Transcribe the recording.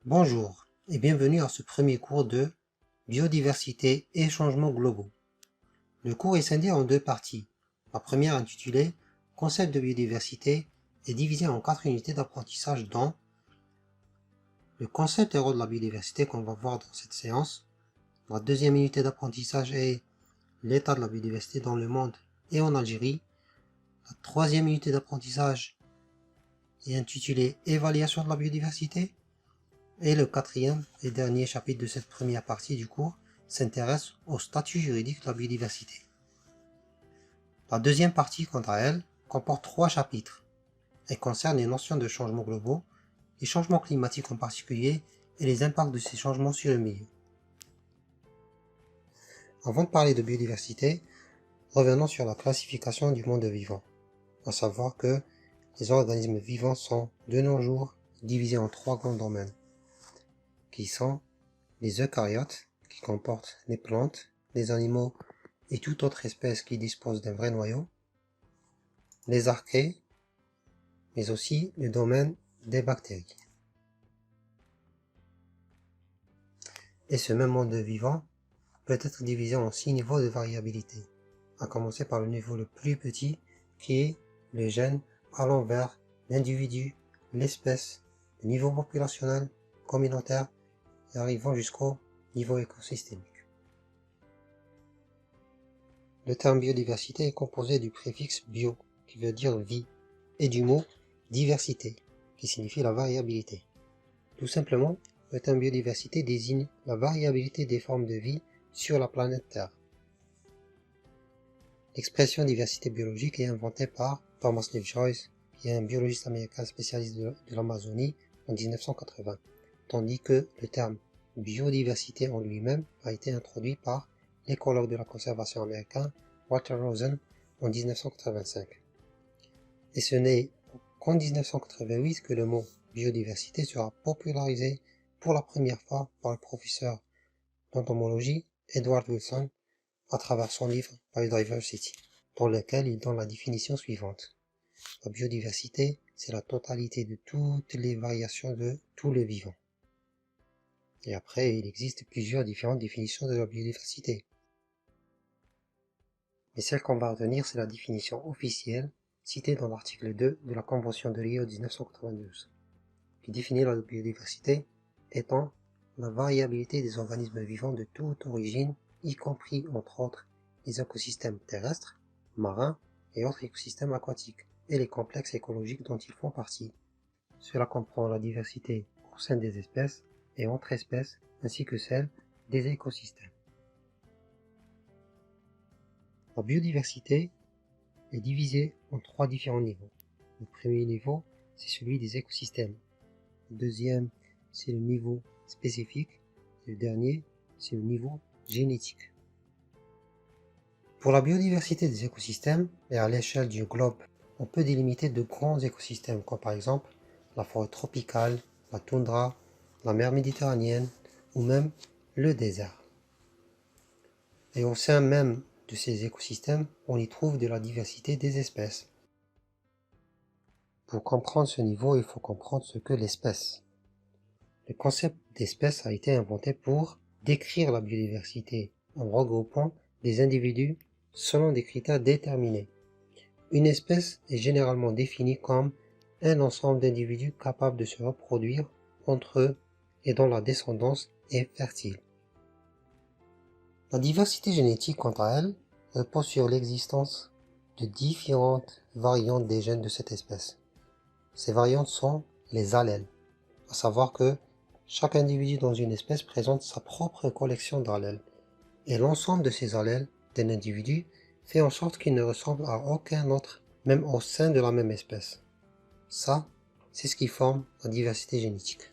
Bonjour et bienvenue à ce premier cours de biodiversité et changements globaux. Le cours est scindé en deux parties. La première, intitulée Concept de biodiversité, est divisée en 4 unités d'apprentissage dont le concept et rôle de la biodiversité qu'on va voir dans cette séance. La deuxième unité d'apprentissage est l'état de la biodiversité dans le monde et en Algérie. La troisième unité d'apprentissage est intitulée Évaluation de la biodiversité. Et le quatrième et dernier chapitre de cette première partie du cours s'intéresse au statut juridique de la biodiversité. La deuxième partie, quant à elle, comporte 3 chapitres et concerne les notions de changements globaux, les changements climatiques en particulier et les impacts de ces changements sur le milieu. Avant de parler de biodiversité, revenons sur la classification du monde vivant, à savoir que les organismes vivants sont, de nos jours, divisés en 3 grands domaines, qui sont les eucaryotes, qui comportent les plantes, les animaux et toute autre espèce qui dispose d'un vrai noyau, les archées, mais aussi le domaine des bactéries. Et ce même monde vivant peut être divisé en 6 niveaux de variabilité, à commencer par le niveau le plus petit, qui est le gène allant vers l'individu, l'espèce, le niveau populationnel, communautaire, et arrivant jusqu'au niveau écosystémique. Le terme biodiversité est composé du préfixe bio, qui veut dire vie, et du mot diversité, qui signifie la variabilité. Tout simplement, le terme biodiversité désigne la variabilité des formes de vie sur la planète Terre. L'expression diversité biologique est inventée par Thomas Lovejoy, qui est un biologiste américain spécialiste de l'Amazonie en 1980, tandis que le terme biodiversité en lui-même a été introduit par l'écologue de la conservation américain Walter Rosen en 1985. Et ce n'est qu'en 1988 que le mot biodiversité sera popularisé pour la première fois par le professeur d'entomologie Edward Wilson à travers son livre Biodiversity, dans lequel il donne la définition suivante. La biodiversité, c'est la totalité de toutes les variations de tous les vivants. Et après, il existe plusieurs différentes définitions de la biodiversité. Mais celle qu'on va retenir, c'est la définition officielle citée dans l'article 2 de la Convention de Rio 1992, qui définit la biodiversité étant la variabilité des organismes vivants de toute origine, y compris, entre autres, les écosystèmes terrestres, marins et autres écosystèmes aquatiques, et les complexes écologiques dont ils font partie. Cela comprend la diversité au sein des espèces et entre espèces, ainsi que celle des écosystèmes. La biodiversité est divisée en 3 différents niveaux. Le premier niveau, c'est celui des écosystèmes. Le deuxième, c'est le niveau spécifique. Et le dernier, c'est le niveau génétique. Pour la biodiversité des écosystèmes et à l'échelle du globe, on peut délimiter de grands écosystèmes comme par exemple la forêt tropicale, la toundra, la mer Méditerranéenne ou même le désert. Et au sein même de ces écosystèmes, on y trouve de la diversité des espèces. Pour comprendre ce niveau, il faut comprendre ce qu'est l'espèce. Le concept d'espèce a été inventé pour décrire la biodiversité en regroupant des individus selon des critères déterminés. Une espèce est généralement définie comme un ensemble d'individus capables de se reproduire entre eux et dont la descendance est fertile. La diversité génétique, quant à elle, repose sur l'existence de différentes variantes des gènes de cette espèce. Ces variantes sont les allèles, à savoir que chaque individu dans une espèce présente sa propre collection d'allèles, et l'ensemble de ces allèles d'un individu fait en sorte qu'il ne ressemble à aucun autre, même au sein de la même espèce. Ça, c'est ce qui forme la diversité génétique.